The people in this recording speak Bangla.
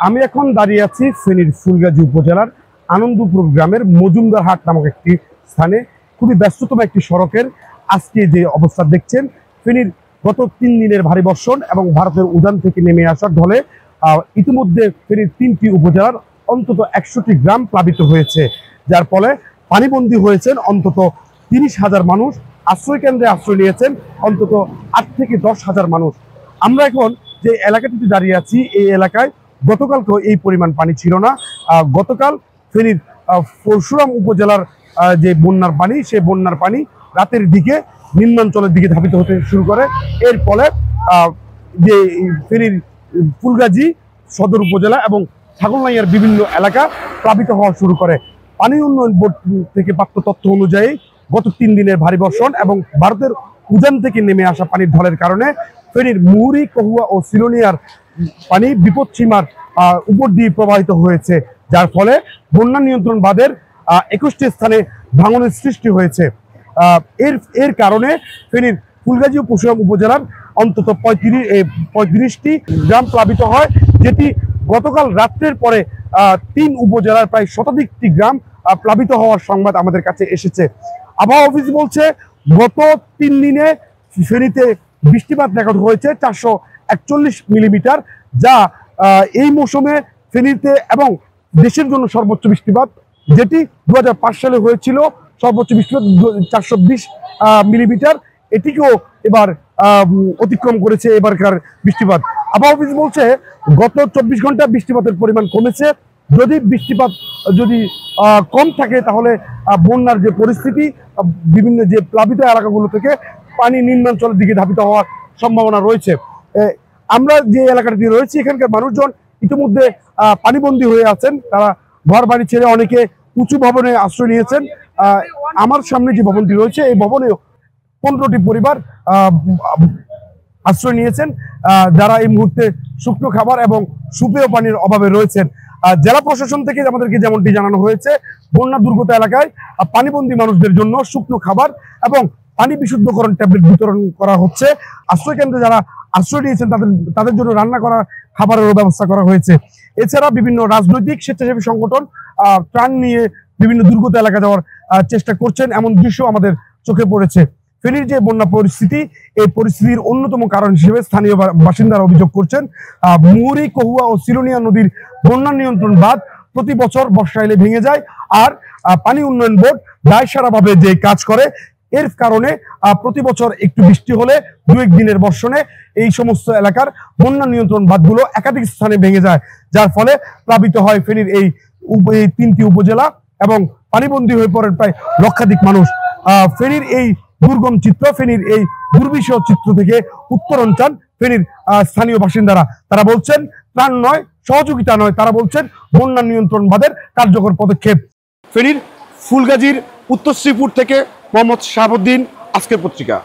আমি এখন দাঁড়িয়ে আছি ফেনীর ফুলগাজী উপজেলার আনন্দপুর গ্রামের মজুমদার হাট নামক একটি স্থানে। খুবই ব্যস্ততম একটি সড়কের আজকে যে অবস্থা দেখছেন, ফেনীর গত 3 দিনের ভারী বর্ষণ এবং ভারতের উজান থেকে নেমে আসার ঢলে ইতিমধ্যে ফেনীর 3টি উপজেলার অন্তত 100টি গ্রাম প্লাবিত হয়েছে, যার ফলে পানিবন্দী হয়েছেন অন্তত 30,000 মানুষ। আশ্রয় কেন্দ্রে আশ্রয় নিয়েছেন অন্তত 8 থেকে 10,000 মানুষ। আমরা এখন যে এলাকাটিতে দাঁড়িয়ে আছি, এই এলাকায় গতকালকেও এই পরিমাণ পানি ছিল না। গতকাল ফেনীর পরশুরাম উপজেলার যে বন্যার পানি, সেই বন্যার পানি রাতের দিকে নিম্নাঞ্চলের দিকে ধাবিত হতে শুরু করে। এর ফলে যে ফেনীর ফুলগাজী সদর উপজেলা এবং ছাগলনাইয়ার বিভিন্ন এলাকা প্লাবিত হওয়া শুরু করে। পানি উন্নয়ন বোর্ড থেকে প্রাপ্ত তথ্য অনুযায়ী গত 3 দিনের ভারী বর্ষণ এবং ভারতের উজান থেকে নেমে আসা পানির ঢলের কারণে ফেনীর মুহুরী, কহুয়া ও সিলোনিয়ার পানি বিপদসীমার উপর দিয়ে প্রবাহিত হয়েছে, যার ফলে বন্যা নিয়ন্ত্রণ বাঁধের 21টি স্থানে ভাঙনের সৃষ্টি হয়েছে। এর কারণে ফেনীর ফুলগাজী ও পরশুরাম উপজেলার অন্তত 35টি গ্রাম প্লাবিত হয়, যেটি গতকাল রাত্রের পরে 3 উপজেলার প্রায় শতাধিকটি গ্রাম প্লাবিত হওয়ার সংবাদ আমাদের কাছে এসেছে। আবহাওয়া অফিস বলছে গত 3 দিনে ফেনীতে বৃষ্টিপাত রেকর্ড হয়েছে 441 মিলিমিটার, যা এই মৌসুমে ফেনীতে এবং দেশের জন্য সর্বোচ্চ বৃষ্টিপাত, যেটি 2005 সালে হয়েছিল সর্বোচ্চ বৃষ্টিপাত 420 মিলিমিটার। এটিকেও এবার অতিক্রম করেছে এবারকার বৃষ্টিপাত। আবহাওয়া অফিস বলছে গত 24 ঘন্টা বৃষ্টিপাতের পরিমাণ কমেছে। যদি বৃষ্টিপাত কম থাকে তাহলে বন্যার যে পরিস্থিতি, বিভিন্ন যে প্লাবিত এলাকাগুলো থেকে পানি নিম্নাঞ্চলের দিকে ধাবিত হওয়ার সম্ভাবনা রয়েছে। আমরা যে এলাকাটি রয়েছে, এখানকার মানুষজন ইতিমধ্যে পানিবন্দী হয়ে আছেন। তারা ঘর বাড়ি ছেড়ে অনেকে উঁচু ভবনে আশ্রয় নিয়েছেন। আমার সামনে যে ভবনটি রয়েছে, এই ভবনেও 15টি পরিবার আশ্রয় নিয়েছেন, যারা এই মুহূর্তে শুকনো খাবার এবং সুপেয় পানির অভাবে রয়েছেন। জেলা প্রশাসন থেকে আমাদেরকে যেমনটি জানানো হয়েছে, বন্যা দুর্গত এলাকায় পানিবন্দী মানুষদের জন্য শুকনো খাবার এবং পানি বিশুদ্ধকরণ ট্যাবলেট বিতরণ করা হচ্ছে। আশ্রয় কেন্দ্রে যারা আশ্রয় নিয়েছেন তাদের জন্য রান্না করা খাবারেরও ব্যবস্থা করা হয়েছে। এছাড়া বিভিন্ন রাজনৈতিক স্বেচ্ছাসেবী সংগঠন ত্রাণ নিয়ে বিভিন্ন দুর্গত এলাকা যাওয়ার চেষ্টা করছেন, এমন দৃশ্য আমাদের চোখে পড়েছে। ফেনীর যে বন্যা পরিস্থিতি, এই পরিস্থিতির অন্যতম কারণ হিসেবে স্থানীয় বাসিন্দারা অভিযোগ করছেন মুহুরী, কহুয়া ও সিলোনিয়া নদীর বন্যা নিয়ন্ত্রণ বাঁধ প্রতি বছর বর্ষা এলে ভেঙে যায়, আর পানি উন্নয়ন বোর্ড দায়সারাভাবে যে কাজ করে, এর কারণে প্রতি বছর একটু বৃষ্টি হলে 2-1 দিনের বর্ষণে এই সমস্ত এলাকার বন্যা নিয়ন্ত্রণ বাঁধগুলো একাধিক স্থানে ভেঙে যায়, যার ফলে প্লাবিত হয় ফেনীর এই 3টি উপজেলা এবং পানিবন্দী হয়ে পড়েন প্রায় লক্ষাধিক মানুষ। ফেনীর এই দুর্গম চিত্র, ফেনীর এই দুর্বিষহ চিত্র থেকে উত্তরণ চান ফেনীর স্থানীয় বাসিন্দারা। তারা বলছেন ত্রাণ নয়, সহযোগিতা নয়, তারা বলছেন বন্যা নিয়ন্ত্রণ বাঁধের কার্যকর পদক্ষেপ। ফেনীর ফুলগাজীর উত্তর শ্রীপুর থেকে মোহাম্মদ শাহাবুদ্দিন, আজকের পত্রিকা।